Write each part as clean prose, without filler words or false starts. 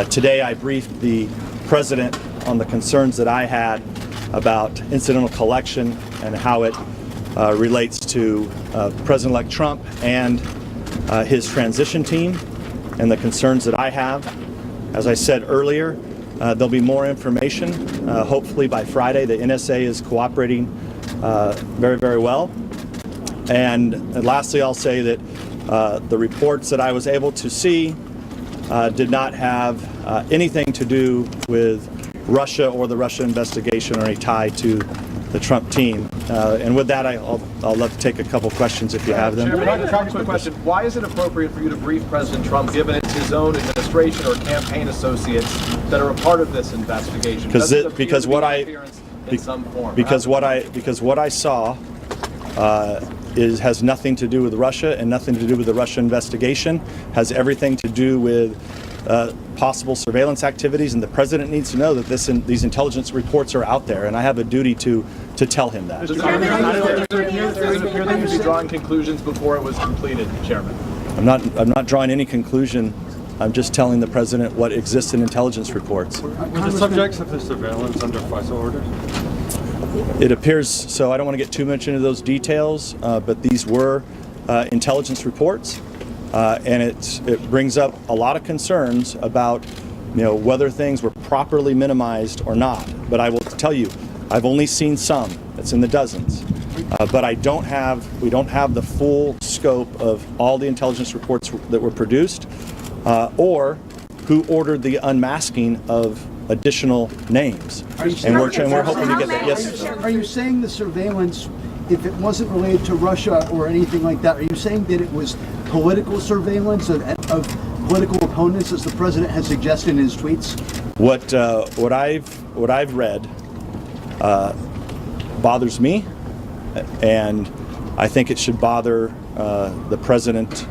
Today I briefed the President on the concerns that I had about incidental collection and how it relates to President-elect Trump and his transition team and the concerns that I have. As I said earlier, there'll be more information. Hopefully by Friday. The NSA is cooperating very, very well. And lastly, I'll say that the reports that I was able to see did not have anything to do with Russia or the Russia investigation or any tie to the Trump team. And with that, I'll love to take a couple questions if you have them. Chairman, quick question. Why is it appropriate for you to brief President Trump, given it's his own administration or campaign associates that are a part of this investigation? Because what I saw has nothing to do with Russia and nothing to do with the Russia investigation, has everything to do with possible surveillance activities, and the President needs to know that these intelligence reports are out there, and I have a duty to tell him that. Does it appear that you'd be drawing conclusions before it was completed, Chairman? I'm not drawing any conclusion. I'm just telling the President what exists in intelligence reports. Were the subjects of the surveillance under FISA orders? It appears so. I don't want to get too much into those details, but these were intelligence reports, and it brings up a lot of concerns about whether things were properly minimized or not. But I will tell you, I've only seen some. It's in the dozens, but we don't have the full scope of all the intelligence reports that were produced, or who ordered the unmasking of additional names. And we're hoping to get that. Yes. Are you saying the surveillance, if it wasn't related to Russia or anything like that, are you saying that it was political surveillance of political opponents, as the President has suggested in his tweets? What I've read bothers me, and I think it should bother the President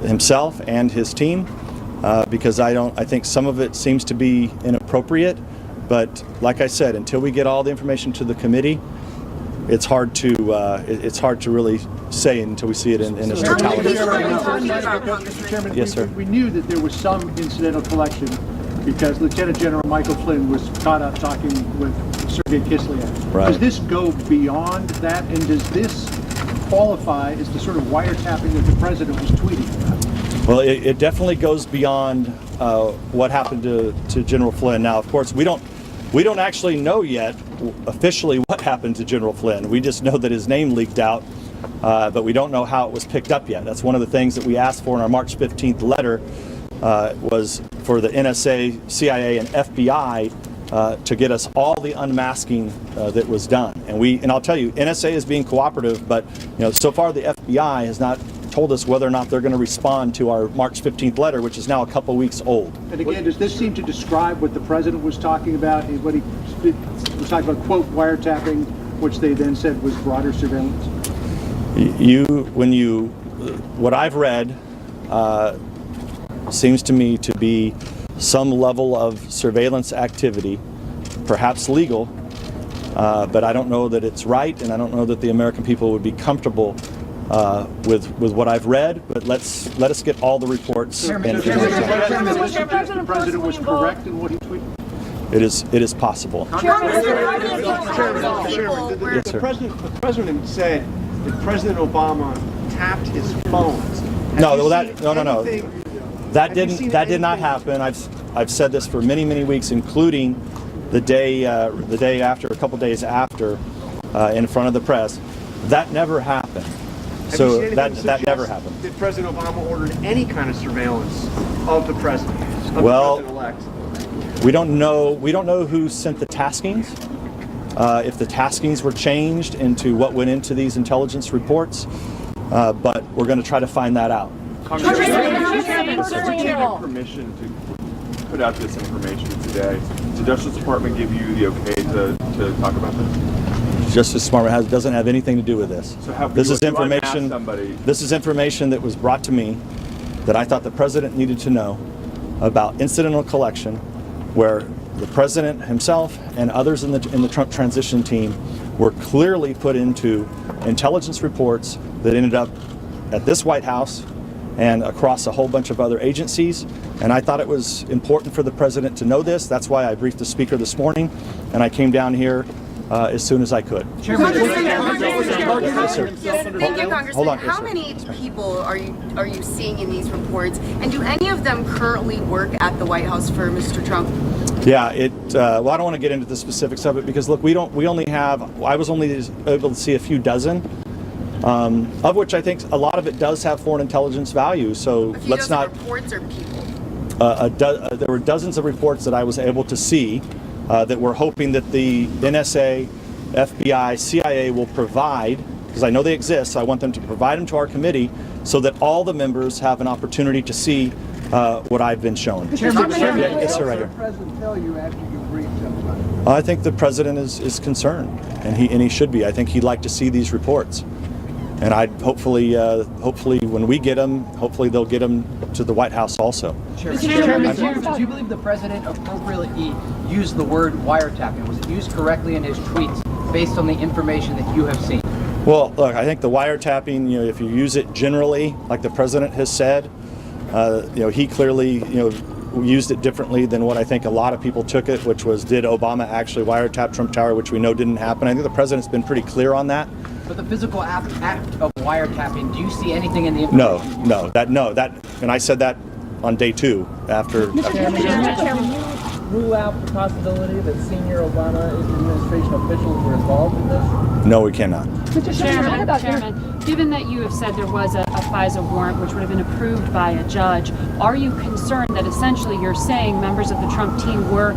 himself and his team, because I think some of it seems to be inappropriate. But like I said, until we get all the information to the committee, it's hard to really say until we see it in its totality. Mr. Chairman, yes, sir. We knew that there was some incidental collection because Lieutenant General Michael Flynn was caught up talking with Sergei Kislyak. Right. Does this go beyond that, and does this qualify as the sort of wiretapping that the President was tweeting about? Well, it definitely goes beyond what happened to General Flynn. Now, of course, we don't actually know yet officially what happened to General Flynn. We just know that his name leaked out, but we don't know how it was picked up yet. That's one of the things that we asked for in our March 15th letter, was for the NSA, CIA, and FBI to get us all the unmasking that was done. And I'll tell you, NSA is being cooperative, but so far the FBI has not told us whether or not they're going to respond to our March 15th letter, which is now a couple weeks old. And again, does this seem to describe what the President was talking about? What he was talking about, quote, wiretapping, which they then said was broader surveillance? What I've read seems to me to be some level of surveillance activity, perhaps legal, but I don't know that it's right, and I don't know that the American people would be comfortable with what I've read. But let us get all the reports. The President was correct in what he tweeted? It is possible. The President said that President Obama tapped his phones. No. That did not happen. I've said this for many weeks, including the day after, a couple days after, in front of the press. That never happened. So that never happened. Did President Obama order any kind of surveillance of the president? Well, the president-elect? we don't know who sent the taskings. If the taskings were changed into what went into these intelligence reports, but we're going to try to find that out. Permission to put out this information today. Did the Justice Department give you the okay to talk about this? Justice Department doesn't have anything to do with this. So this is information. This is information that was brought to me that I thought the President needed to know about incidental collection, where the President himself and others in the Trump transition team were clearly put into intelligence reports that ended up at this White House and across a whole bunch of other agencies. And I thought it was important for the president to know this. That's why I briefed the speaker this morning, and I came down here as soon as I could. Thank you, Congressman. Hold on, How many people are you seeing in these reports, and do any of them currently work at the White House for Mr. Trump? Yeah, well, I don't want to get into the specifics of it because look, I was only able to see a few dozen, of which I think a lot of it does have foreign intelligence value. So A few let's dozen not. reports or people? There were dozens of reports that I was able to see that we're hoping that the NSA, FBI, CIA will provide, because I know they exist, so I want them to provide them to our committee so that all the members have an opportunity to see what I've been shown. Yes, sir, right here. What did the president tell you after you briefed him about it? I think the president is concerned, and he should be. I think he'd like to see these reports, and hopefully when we get them, hopefully they'll get them to the White House also. Mr. Chairman, do you believe the president appropriately used the word wiretapping? Was it used correctly in his tweets based on the information that you have seen? Well, look, I think the wiretapping, if you use it generally, like the president has said, he clearly, used it differently than what I think a lot of people took it, which was, did Obama actually wiretap Trump Tower, which we know didn't happen. I think the president's been pretty clear on that. But the physical act of wiretapping, do you see anything in the information? No, and I said that on day 2 after. Rule out the possibility that senior Obama administration officials were involved in this? No, we cannot. Chairman, given that you have said there was a FISA warrant which would have been approved by a judge, are you concerned that essentially you're saying members of the Trump team were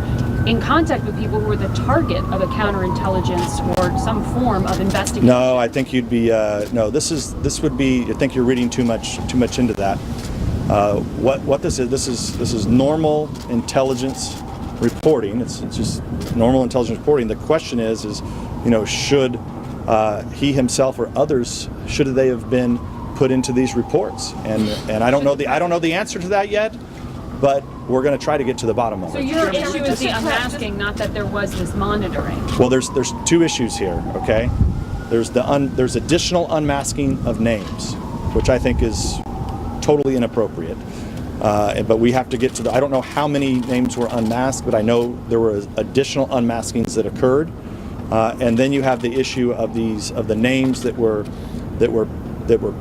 in contact with people who were the target of a counterintelligence or some form of investigation? No, I think you'd be. No, this would be. I think you're reading too much into that. What this is? This is normal intelligence reporting. It's just normal intelligence reporting. The question is should he himself or others, should they have been put into these reports? And I don't know the answer to that yet, but we're going to try to get to the bottom of it. So your issue is the unmasking, not that there was this monitoring. Well, there's 2 issues here. Okay, there's additional unmasking of names, which I think is totally inappropriate. But we have to get to I don't know how many names were unmasked, but I know there were additional unmaskings that occurred. And then you have the issue of the names that were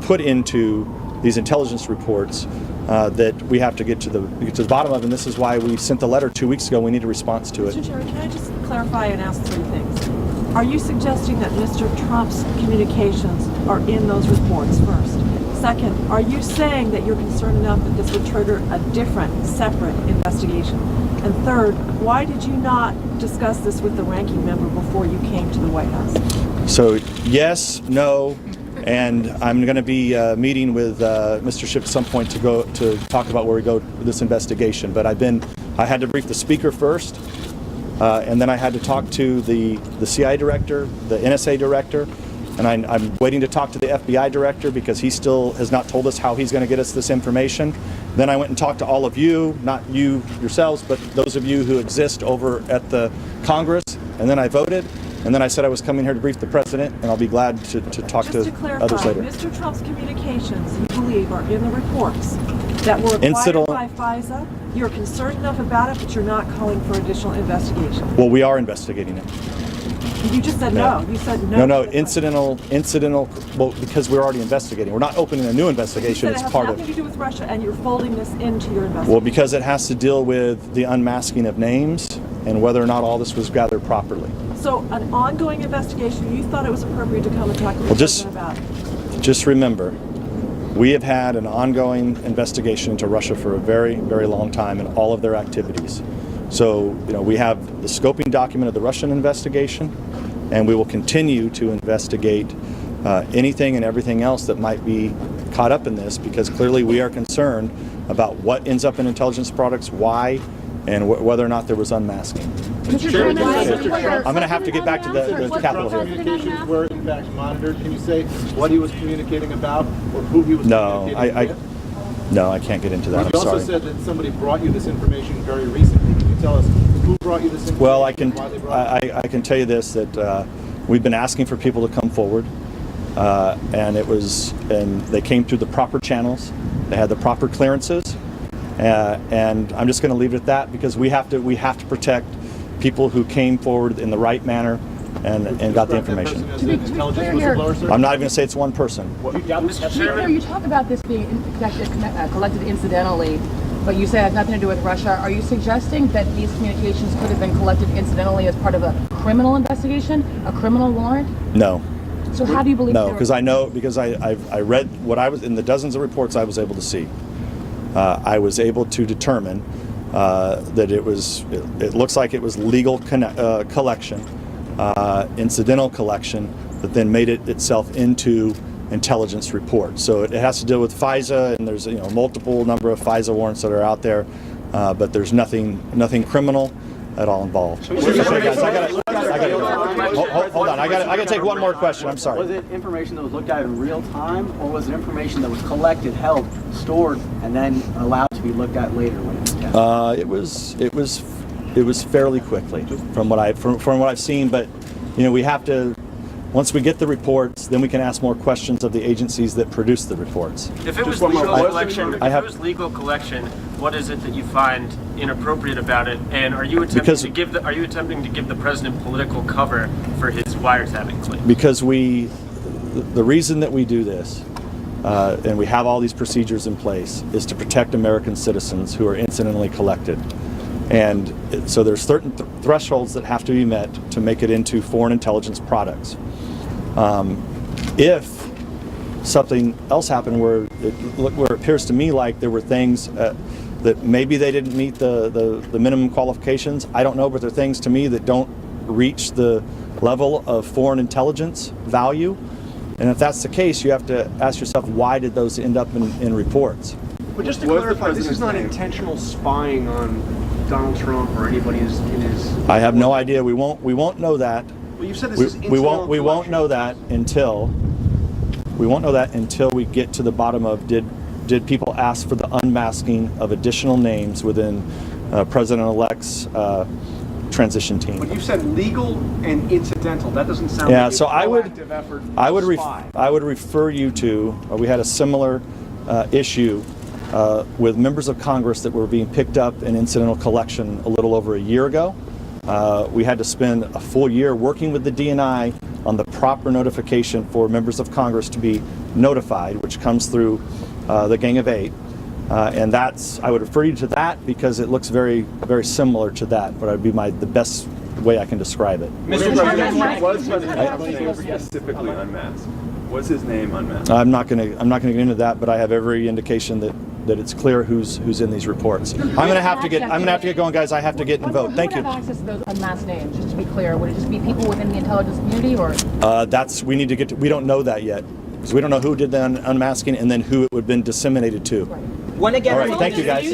put into these intelligence reports that we have to get to the bottom of, and this is why we sent the letter 2 weeks ago. We need a response to it. Mr. Chairman, can I just clarify and ask 3 things? Are you suggesting that Mr. Trump's communications are in those reports first? Second, are you saying that you're concerned enough that this would trigger a different, separate investigation? And third, why did you not discuss this with the ranking member before you came to the White House? So yes, no, and I'm going to be meeting with Mr. Schiff at some point to talk about where we go with this investigation. But I had to brief the speaker first, and then I had to talk to the CIA director, the NSA director, and I'm waiting to talk to the FBI director because he still has not told us how he's going to get us this information. Then I went and talked to all of you, not you yourselves, but those of you who exist over at the Congress, and then I voted, and then I said I was coming here to brief the president, and I'll be glad to talk to others later. Mr. Trump's communications, you believe, are in the reports that were acquired by FISA. You're concerned enough about it, but you're not calling for additional investigation. Well, we are investigating it. You just said no. You said no. No, incidental, well, because we're already investigating. We're not opening a new investigation. It's part of it has nothing to do with Russia, and you're folding this into your investigation. Well, because it has to deal with the unmasking of names and whether or not all this was gathered properly. So an ongoing investigation, you thought it was appropriate to come and talk to the president about it? Just remember, we have had an ongoing investigation into Russia for a very, very long time and all of their activities. So, we have the scoping document of the Russian investigation, and we will continue to investigate anything and everything else that might be caught up in this, because clearly we are concerned about what ends up in intelligence products, why, and whether or not there was unmasking. Mr. Chairman, I'm going to have to get back to the Capitol here. Communications were in fact monitored. Can you say what he was communicating about or who he was communicating with? No, I can't get into that. You also said that somebody brought you this information very recently. Can you tell us who brought you this information? Well, I can tell you this, that we've been asking for people to come forward, and they came through the proper channels. They had the proper clearances, and I'm just going to leave it at that because we have to protect people who came forward in the right manner and got the information. To be clear here, I'm not even going to say it's one person. you talk about this being collected incidentally, but you say it has nothing to do with Russia. Are you suggesting that these communications could have been collected incidentally as part of a criminal investigation, a criminal warrant? No. So how do you believe? No, because I know, because I read what I was in the dozens of reports I was able to see. I was able to determine that it looks like it was legal collection, incidental collection, that then made it itself into intelligence report. So it has to deal with FISA, and there's multiple number of FISA warrants that are out there, but there's nothing criminal at all involved. Okay, guys, hold on. I got to take one more question. I'm sorry. Was it information that was looked at in real time, or was it information that was collected, held, stored, and then allowed to be looked at later when it was tested? It was fairly quickly from what I've seen. But we have to. Once we get the reports, then we can ask more questions of the agencies that produce the reports. If it was legal collection, what is it that you find inappropriate about it? And are you attempting to give the president political cover for his wiretapping claim? Because the reason that we do this, and we have all these procedures in place, is to protect American citizens who are incidentally collected. And so there's certain thresholds that have to be met to make it into foreign intelligence products. If something else happened where it appears to me like there were things that maybe they didn't meet the minimum qualifications, I don't know, but there are things to me that don't reach the level of foreign intelligence value. And if that's the case, you have to ask yourself, why did those end up in reports? But just to clarify, this is not intentional spying on Donald Trump or anybody in his. I have no idea. We won't know that. Well, you said this is we won't know that until we get to the bottom of did people ask for the unmasking of additional names within President-elect's transition team. But you said legal and incidental. That doesn't sound like a proactive effort. I would refer you to. We had a similar issue with members of Congress that were being picked up in incidental collection a little over a year ago. We had to spend a full year working with the DNI on the proper notification for members of Congress to be notified, which comes through the Gang of Eight. And I would refer you to that because it looks very, very similar to that, but it would be the best way I can describe it. Mr. President, was specifically unmasked? Was his name unmasked? I'm not going to get into that, but I have every indication that it's clear who's in these reports. I'm going to have to get going, guys. I have to get and vote. Thank you. Who would have access to those unmasked names? Just to be clear, would it just be people within the intelligence community, or? We don't know that yet, because we don't know who did the unmasking and then who it would have been disseminated to. Right. All right, thank you, guys.